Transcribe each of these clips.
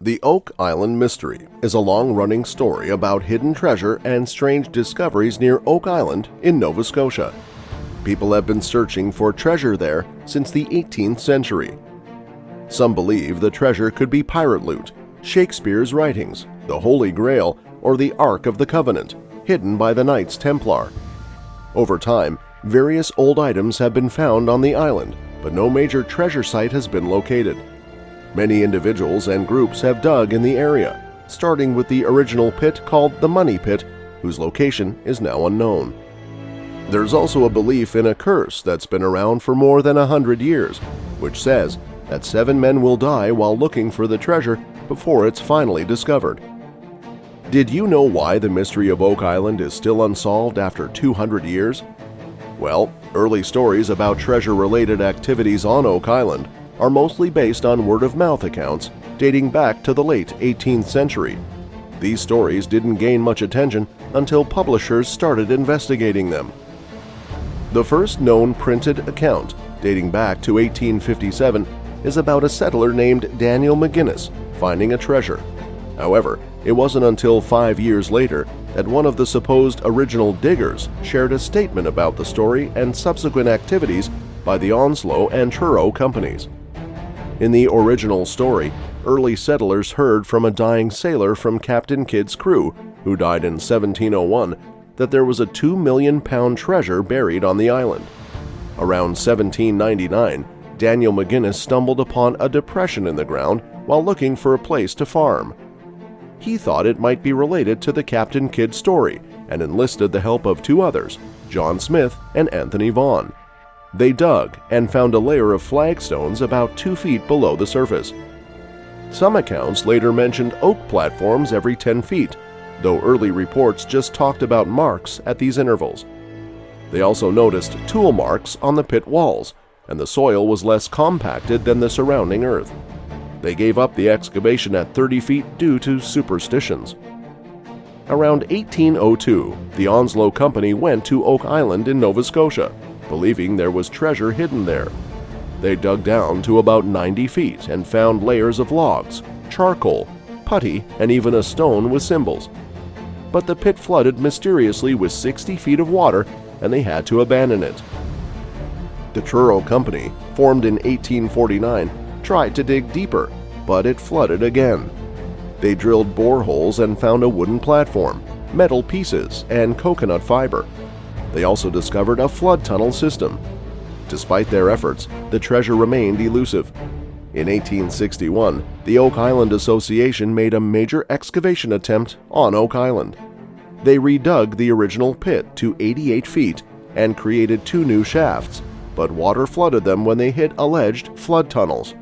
The Oak Island Mystery is a long-running story about hidden treasure and strange discoveries near Oak Island in Nova Scotia. People have been searching for treasure there since the 18th century. Some believe the treasure could be pirate loot, Shakespeare's writings, the Holy Grail, or the Ark of the Covenant, hidden by the Knights Templar. Over time, various old items have been found on the island, but no major treasure site has been located. Many individuals and groups have dug in the area, starting with the original pit called the Money Pit, whose location is now unknown. There's also a belief in a curse that's been around for more than 100 years, which says that 7 men will die while looking for the treasure before it's finally discovered. Did you know why the mystery of Oak Island is still unsolved after 200 years? Well, early stories about treasure-related activities on Oak Island are mostly based on word-of-mouth accounts dating back to the late 18th century. These stories didn't gain much attention until publishers started investigating them. The first known printed account, dating back to 1857, is about a settler named Daniel McGinnis finding a treasure. However, it wasn't until 5 years later that one of the supposed original diggers shared a statement about the story and subsequent activities by the Onslow and Truro companies. In the original story, early settlers heard from a dying sailor from Captain Kidd's crew, who died in 1701, that there was a 2 million pound treasure buried on the island. Around 1799, Daniel McGinnis stumbled upon a depression in the ground while looking for a place to farm. He thought it might be related to the Captain Kidd story and enlisted the help of 2 others, John Smith and Anthony Vaughan. They dug and found a layer of flagstones about 2 feet below the surface. Some accounts later mentioned oak platforms every 10 feet, though early reports just talked about marks at these intervals. They also noticed tool marks on the pit walls, and the soil was less compacted than the surrounding earth. They gave up the excavation at 30 feet due to superstitions. Around 1802, the Onslow Company went to Oak Island in Nova Scotia, believing there was treasure hidden there. They dug down to about 90 feet and found layers of logs, charcoal, putty, and even a stone with symbols. But the pit flooded mysteriously with 60 feet of water, and they had to abandon it. The Truro Company, formed in 1849, tried to dig deeper, but it flooded again. They drilled boreholes and found a wooden platform, metal pieces, and coconut fiber. They also discovered a flood tunnel system. Despite their efforts, the treasure remained elusive. In 1861, the Oak Island Association made a major excavation attempt on Oak Island. They redug the original pit to 88 feet and created 2 new shafts, but water flooded them when they hit alleged flood tunnels.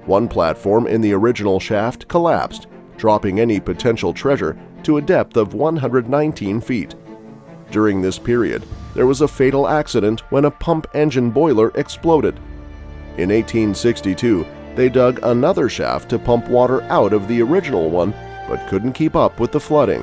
One platform in the original shaft collapsed, dropping any potential treasure to a depth of 119 feet. During this period, there was a fatal accident when a pump engine boiler exploded. In 1862, they dug another shaft to pump water out of the original one, but couldn't keep up with the flooding.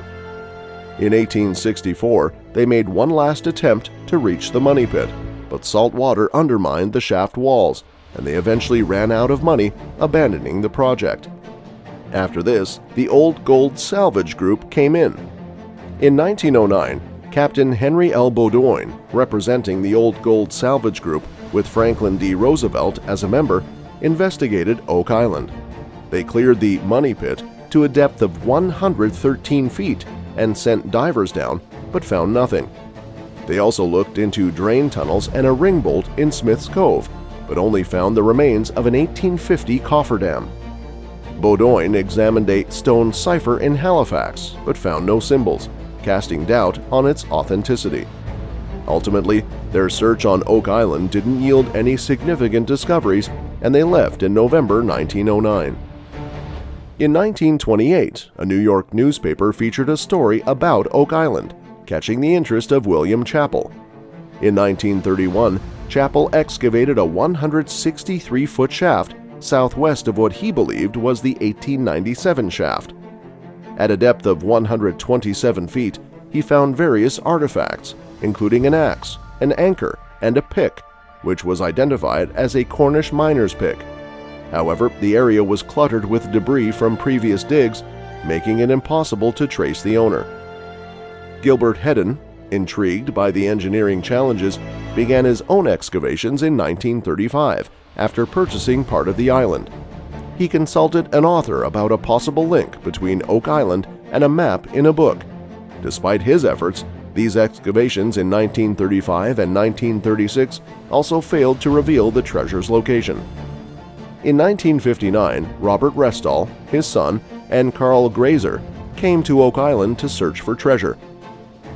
In 1864, they made one last attempt to reach the money pit, but salt water undermined the shaft walls, and they eventually ran out of money, abandoning the project. After this, the Old Gold Salvage Group came in. In 1909, Captain Henry L. Bowdoin, representing the Old Gold Salvage Group with Franklin D. Roosevelt as a member, investigated Oak Island. They cleared the money pit to a depth of 113 feet and sent divers down, but found nothing. They also looked into drain tunnels and a ring bolt in Smith's Cove, but only found the remains of an 1850 cofferdam. Bowdoin examined a stone cipher in Halifax, but found no symbols, casting doubt on its authenticity. Ultimately, their search on Oak Island didn't yield any significant discoveries, and they left in November 1909. In 1928, a New York newspaper featured a story about Oak Island, catching the interest of William Chappell. In 1931, Chappell excavated a 163-foot shaft southwest of what he believed was the 1897 shaft. At a depth of 127 feet, he found various artifacts, including an axe, an anchor, and a pick, which was identified as a Cornish miner's pick. However, the area was cluttered with debris from previous digs, making it impossible to trace the owner. Gilbert Hedden, intrigued by the engineering challenges, began his own excavations in 1935 after purchasing part of the island. He consulted an author about a possible link between Oak Island and a map in a book. Despite his efforts, these excavations in 1935 and 1936 also failed to reveal the treasure's location. In 1959, Robert Restall, his son, and Carl Grazer came to Oak Island to search for treasure.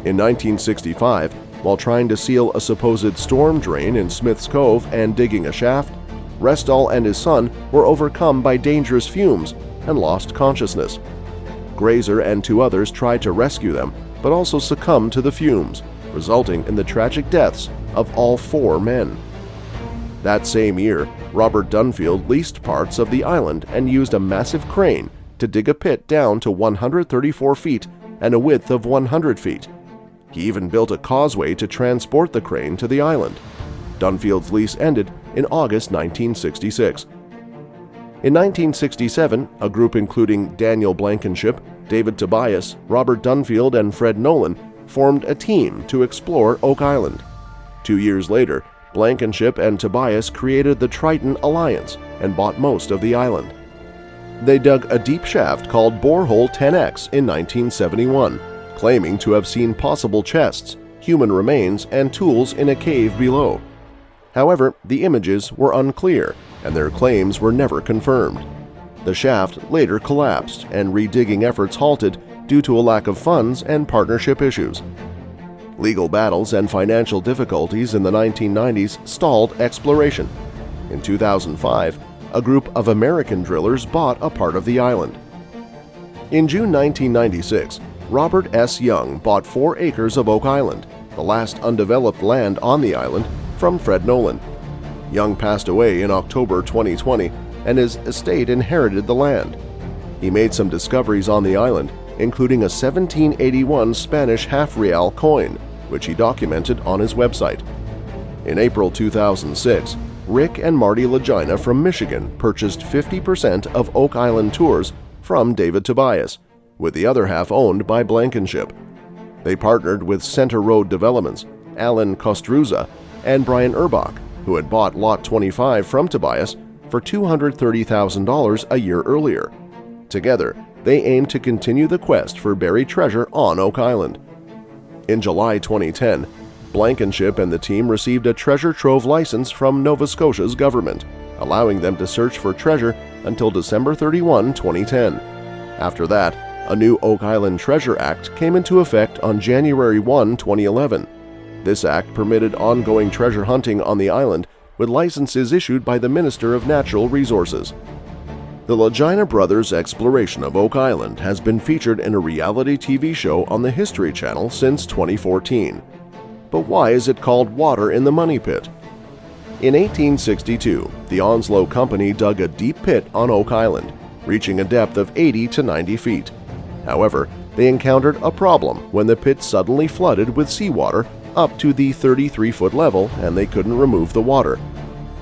In 1965, while trying to seal a supposed storm drain in Smith's Cove and digging a shaft, Restall and his son were overcome by dangerous fumes and lost consciousness. Grazer and 2 others tried to rescue them, but also succumbed to the fumes, resulting in the tragic deaths of all 4 men. That same year, Robert Dunfield leased parts of the island and used a massive crane to dig a pit down to 134 feet and a width of 100 feet. He even built a causeway to transport the crane to the island. Dunfield's lease ended in August 1966. In 1967, a group including Daniel Blankenship, David Tobias, Robert Dunfield, and Fred Nolan formed a team to explore Oak Island. 2 years later, Blankenship and Tobias created the Triton Alliance and bought most of the island. They dug a deep shaft called Borehole 10X in 1971, claiming to have seen possible chests, human remains, and tools in a cave below. However, the images were unclear, and their claims were never confirmed. The shaft later collapsed, and redigging efforts halted due to a lack of funds and partnership issues. Legal battles and financial difficulties in the 1990s stalled exploration. In 2005, a group of American drillers bought a part of the island. In June 1996, Robert S. Young bought 4 acres of Oak Island, the last undeveloped land on the island, from Fred Nolan. Young passed away in October 2020, and his estate inherited the land. He made some discoveries on the island, including a 1781 Spanish half-real coin, which he documented on his website. In April 2006, Rick and Marty Legina from Michigan purchased 50% of Oak Island tours from David Tobias, with the other half owned by Blankenship. They partnered with Center Road Developments, Alan Kostruza, and Brian Urbach, who had bought Lot 25 from Tobias for $230,000 a year earlier. Together, they aimed to continue the quest for buried treasure on Oak Island. In July 2010, Blankenship and the team received a treasure trove license from Nova Scotia's government, allowing them to search for treasure until December 31, 2010. After that, a new Oak Island Treasure Act came into effect on January 1, 2011. This act permitted ongoing treasure hunting on the island with licenses issued by the Minister of Natural Resources. The Legina brothers' exploration of Oak Island has been featured in a reality TV show on the History Channel since 2014. But why is it called Water in the Money Pit? In 1862, the Onslow Company dug a deep pit on Oak Island, reaching a depth of 80 to 90 feet. However, they encountered a problem when the pit suddenly flooded with seawater up to the 33-foot level and they couldn't remove the water.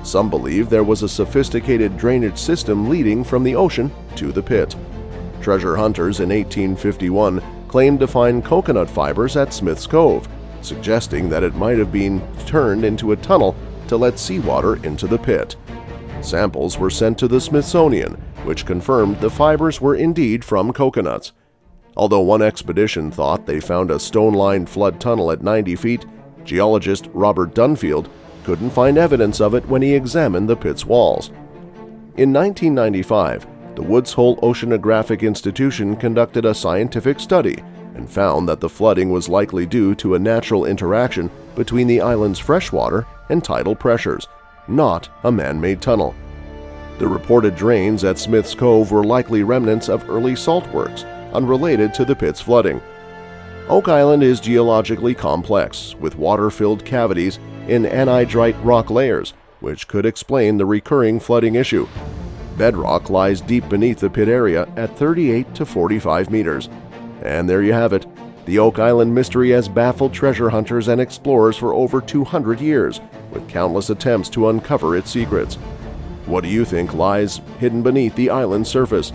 Some believe there was a sophisticated drainage system leading from the ocean to the pit. Treasure hunters in 1851 claimed to find coconut fibers at Smith's Cove, suggesting that it might have been turned into a tunnel to let seawater into the pit. Samples were sent to the Smithsonian, which confirmed the fibers were indeed from coconuts. Although one expedition thought they found a stone-lined flood tunnel at 90 feet, geologist Robert Dunfield couldn't find evidence of it when he examined the pit's walls. In 1995, the Woods Hole Oceanographic Institution conducted a scientific study and found that the flooding was likely due to a natural interaction between the island's freshwater and tidal pressures, not a man-made tunnel. The reported drains at Smith's Cove were likely remnants of early salt works, unrelated to the pit's flooding. Oak Island is geologically complex, with water-filled cavities in anhydrite rock layers, which could explain the recurring flooding issue. Bedrock lies deep beneath the pit area at 38 to 45 meters. And there you have it. The Oak Island mystery has baffled treasure hunters and explorers for over 200 years, with countless attempts to uncover its secrets. What do you think lies hidden beneath the island's surface?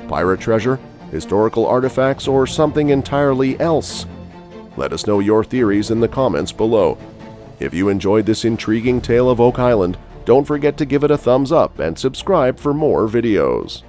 Pirate treasure, historical artifacts, or something entirely else? Let us know your theories in the comments below. If you enjoyed this intriguing tale of Oak Island, don't forget to give it a thumbs up and subscribe for more videos.